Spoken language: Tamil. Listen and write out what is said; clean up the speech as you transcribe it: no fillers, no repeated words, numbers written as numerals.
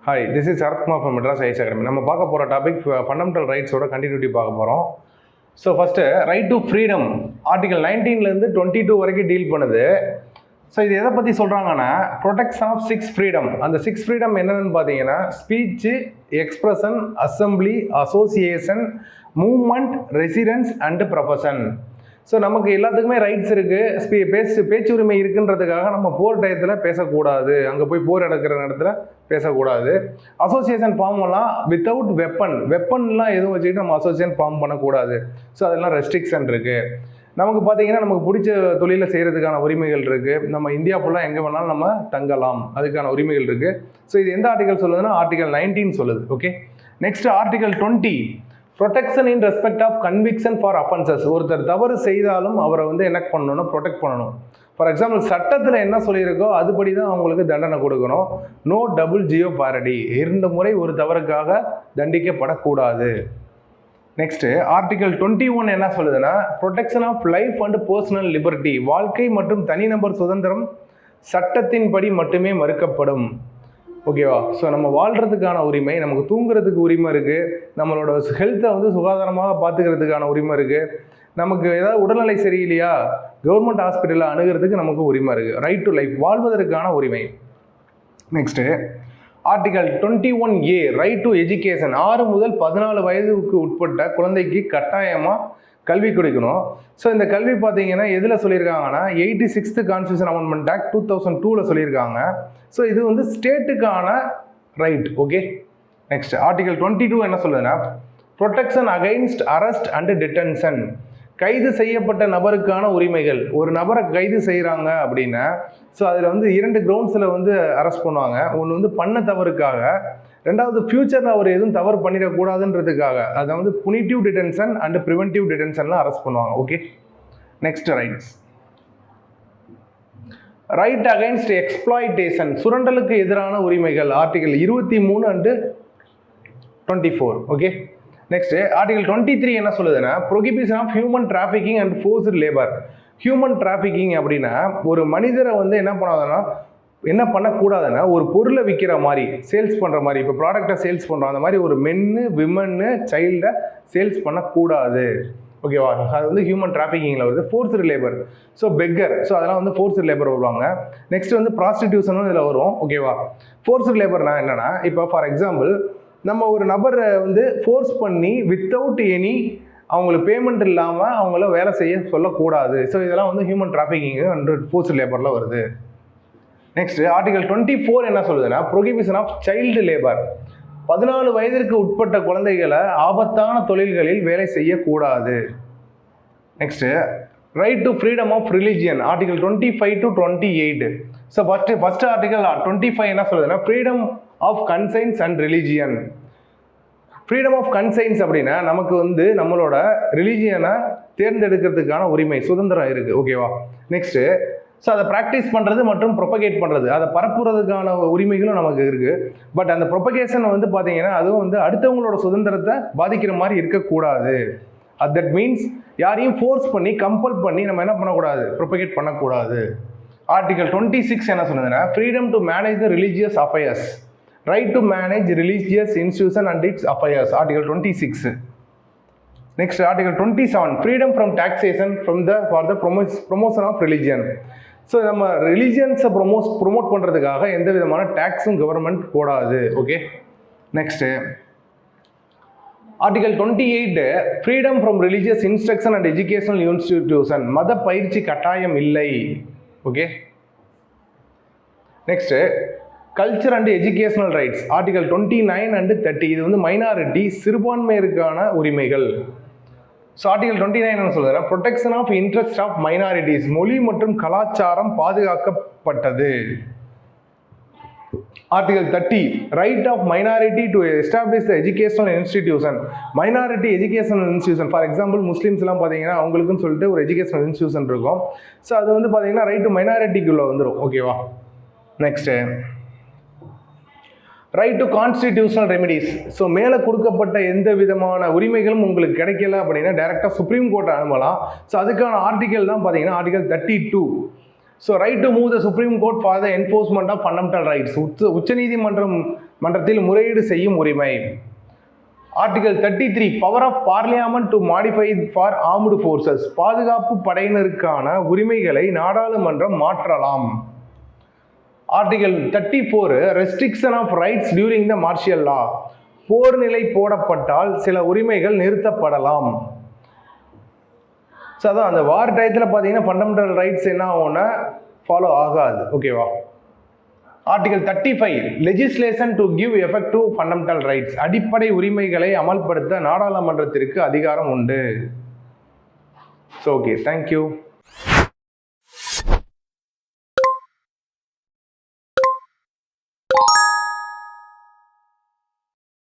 Hi, this is Sarath Kumar from Madras IAS Academy. நம்ம பார்க்க போகிற டாபிக் ஃபண்டமெண்டல் ரைட்ஸோட கண்டினியூட்டி பார்க்க போகிறோம். So first right to freedom article 19லேருந்து 22 வரைக்கும் டீல் பண்ணுது. ஸோ இது எதை பற்றி சொல்கிறாங்கன்னா ப்ரொடெக்ஷன் ஆஃப் 6 ஃப்ரீடம். அந்த 6 ஃப்ரீடம் என்னென்னு பார்த்தீங்கன்னா speech, expression, assembly, association, movement, residence and profession. So நமக்கு எல்லாத்துக்குமே ரைட்ஸ் இருக்குது, பேச்சுரிமை இருக்குன்றதுக்காக நம்ம போர் டயத்தில் பேசக்கூடாது, அங்கே போய் போர் நடக்கிற இடத்துல பேசக்கூடாது. அசோசியேஷன் ஃபார்ம் எல்லாம் வித்தவுட் வெப்பன்லாம் எதுவும் வச்சுக்கிட்டு நம்ம அசோசியேஷன் ஃபார்ம் பண்ணக்கூடாது. ஸோ அதெல்லாம் ரெஸ்ட்ரிக்ஷன் இருக்குது. நமக்கு பார்த்தீங்கன்னா நமக்கு பிடிச்ச தொழிலை செய்கிறதுக்கான உரிமைகள் இருக்குது. நம்ம இந்தியா ஃபுல்லாக எங்கே வேணாலும் நம்ம தங்கலாம், அதுக்கான உரிமைகள் இருக்குது. ஸோ இது எந்த ஆர்டிகல் சொல்லுதுன்னா ஆர்டிகல் 19 சொல்லுது. Okay, next article 20 protection in respect of conviction for offences. ஒருத்தர் தவறு செய்தாலும் அவரை வந்து என்ன பண்ணணும்னா ப்ரொடெக்ட் பண்ணணும். ஃபார் எக்ஸாம்பிள் சட்டத்தில் என்ன சொல்லியிருக்கோ அதுபடி தான் அவங்களுக்கு தண்டனை கொடுக்கணும். நோ டபுள் ஜியோபாரடி, 2 முறை ஒரு தவறுக்காக தண்டிக்கப்படக்கூடாது. நெக்ஸ்ட்டு ஆர்டிகல் 21 என்ன சொல்லுதுன்னா protection of life and personal liberty. வாழ்க்கை மற்றும் தனிநபர் சுதந்திரம் சட்டத்தின்படி மட்டுமே மறுக்கப்படும். ஓகேவா? ஸோ நம்ம வாழ்கிறதுக்கான உரிமை, நமக்கு தூங்குறதுக்கு உரிமை இருக்குது, நம்மளோட ஹெல்த்தை வந்து சுகாதாரமாக பார்த்துக்கிறதுக்கான உரிமை இருக்குது, நமக்கு ஏதாவது உடல்நிலை சரியில்லையா கவர்மெண்ட் ஹாஸ்பிட்டலில் அணுகிறதுக்கு நமக்கு உரிமை இருக்குது. ரைட் டு லைஃப், வாழ்வதற்கான உரிமை. Next article 21A right to education. 6 முதல் 14 வயதுக்கு உட்பட்ட குழந்தைக்கு கட்டாயமாக கல்வி கொடுக்கணும். ஸோ இந்த கல்வி பார்த்தீங்கன்னா எதில் சொல்லியிருக்காங்கன்னா 86th கான்ஸ்டியூஷன் அமெண்ட்மெண்ட் ஆக்ட் 2002ல் சொல்லியிருக்காங்க. ஸோ இது வந்து ஸ்டேட்டுக்கான ரைட். ஓகே, நெக்ஸ்ட் ஆர்டிகல் 22 என்ன சொல்லுதுன்னா protection against arrest and detention. கைது செய்யப்பட்ட நபருக்கான உரிமைகள். ஒரு நபரை கைது செய்கிறாங்க அப்படின்னா ஸோ அதில் வந்து 2 கிரவுண்ட்ஸில் வந்து அரெஸ்ட் பண்ணுவாங்க. ஒன்று வந்து பண்ண தவறுக்காக, ரெண்டாவது ஃபியூச்சரில் அவர் எதுவும் தவறு பண்ணிடக்கூடாதுன்றதுக்காக. அதை வந்து புனிட்டிவ் டிடென்ஷன் அண்ட் ப்ரிவென்டிவ் டிடென்ஷன்லாம் அரெஸ்ட் பண்ணுவாங்க. Okay, next rights. Right against exploitation, சுரண்டலுக்கு எதிரான உரிமைகள். Article 23 and 24. Okay, next article 23 என்ன சொல்லுதுன்னா prohibition of human trafficking and forced labour. Human trafficking அப்படின்னா ஒரு மனிதரை வந்து என்ன பண்ணக்கூடாதுன்னா ஒரு பொருளை விற்கிற மாதிரி, சேல்ஸ் பண்ணுற மாதிரி, இப்போ ப்ராடக்டை சேல்ஸ் பண்ணுறோம் அந்த மாதிரி ஒரு மென்னு, விமன்னு, சைல்டை சேல்ஸ் பண்ணக்கூடாது. ஓகேவா? அது வந்து ஹியூமன் டிராஃபிக்கிங்கில் வருது. Forced labour, so beggar, so அதெல்லாம் வந்து ஃபோர்ஸ்டு லேபர் வருவாங்க. நெக்ஸ்ட் வந்து ப்ராஸ்டிடியூஷனும் இதில் வரும். ஓகேவா? ஃபோர்ஸ்டு லேபர்னா என்னென்னா இப்போ ஃபார் எக்ஸாம்பிள் நம்ம ஒரு நபரை வந்து ஃபோர்ஸ் பண்ணி வித்தவுட் எனி அவங்களுக்கு பேமெண்ட் இல்லாமல் அவங்கள வேலை செய்ய சொல்லக்கூடாது. ஸோ இதெல்லாம் வந்து ஹியூமன் டிராஃபிக்கிங் அண்ட் ஃபோர்ஸ்டு லேபரில் வருது. நெக்ஸ்ட் ஆர்டிகல் 24 என்ன சொல்லுதுன்னா ப்ரொஹிபிஷன் ஆஃப் சைல்டு லேபர். 14 வயதிற்கு உட்பட்ட குழந்தைகளை ஆபத்தான தொழில்களில் வேலை செய்யக்கூடாது. Next right to freedom of religion. Article 25 to 28. So first article 25 என்ன சொல்லுதுன்னா freedom of conscience and religion. Freedom of conscience அப்படின்னா நமக்கு வந்து நம்மளோட ரிலிஜியனை தேர்ந்தெடுக்கிறதுக்கான உரிமை, சுதந்திரம் இருக்குது. ஓகேவா? நெக்ஸ்ட்டு ஸோ அதை ப்ராக்டிஸ் பண்ணுறது மற்றும் ப்ரொபகேட் பண்ணுறது, அதை பரப்புறதுக்கான உரிமைகளும் நமக்கு இருக்குது. பட் அந்த ப்ரொபகேஷன் வந்து பார்த்தீங்கன்னா அதுவும் வந்து அடுத்தவங்களோட சுதந்திரத்தை பாதிக்கிற மாதிரி இருக்கக்கூடாது. தட் மீன்ஸ் யாரையும் ஃபோர்ஸ் பண்ணி கம்பல் பண்ணி நம்ம என்ன பண்ணக்கூடாது, ப்ரொபகேட் பண்ணக்கூடாது. ஆர்டிகல் 26 என்ன சொன்னதுன்னா freedom to manage the religious affairs. Right to manage religious institution and its affairs. Article 26. Next article 27 freedom from taxation for the promotion of religion. So நம்ம ரிலிஜியன்ஸை ப்ரொமோட் பண்ணுறதுக்காக எந்த விதமான டேக்ஸும் கவர்மெண்ட் போடாது. Okay, next article 28 freedom from religious instruction and educational institution. மத பயிற்சி கட்டாயம் இல்லை. Okay, next culture and educational rights. Article 29 and 30. இது வந்து மைனாரிட்டி, சிறுபான்மையருக்கான உரிமைகள். ஸோ ஆர்டிகல் 29 என்ன சொல்லுதுன்னா protection of interest of minorities. மொழி மற்றும் கலாச்சாரம் பாதுகாக்கப்பட்டது. Article 30 right of minority to establish the educational institution. Minority educational institution, for example முஸ்லீம்ஸ்லாம் பார்த்தீங்கன்னா அவங்களுக்குன்னு சொல்லிட்டு ஒரு எஜுகேஷனல் இன்ஸ்டியூஷன் இருக்கும். ஸோ அது வந்து பார்த்தீங்கன்னா ரைட் டு மைனாரிட்டிக்குள்ளே வந்துடும். ஓகேவா? Next right to constitutional remedies. So மேலே கொடுக்கப்பட்ட எந்த விதமான உரிமைகளும் உங்களுக்கு கிடைக்கல அப்படின்னா டைரெக்டாக சுப்ரீம் கோர்ட்டை அனுப்பலாம். ஸோ அதுக்கான ஆர்டிகல் தான் பார்த்தீங்கன்னா article 32. So right to move the supreme court for the enforcement of fundamental rights. உச்சநீதிமன்றம் மன்றத்தில் முறையீடு செய்யும் உரிமை. Article 33 power of parliament to modify for armed forces, பாதுகாப்பு படையினருக்கான உரிமைகளை நாடாளுமன்றம் மாற்றலாம். Article 34 restriction of rights during the martial law, போர் நிலை போடப்பட்டால் சில உரிமைகள் நிறுத்தப்படலாம். ஸோ அதான் அந்த வார் டயத்தில் பார்த்தீங்கன்னா ஃபண்டமெண்டல் ரைட்ஸ் என்ன ஆகும்னா ஃபாலோ ஆகாது. ஓகேவா? Article 35 legislation to give effect to fundamental rights, அடிப்படை உரிமைகளை அமல்படுத்த நாடாளுமன்றத்திற்கு அதிகாரம் உண்டு. So okay, thank you.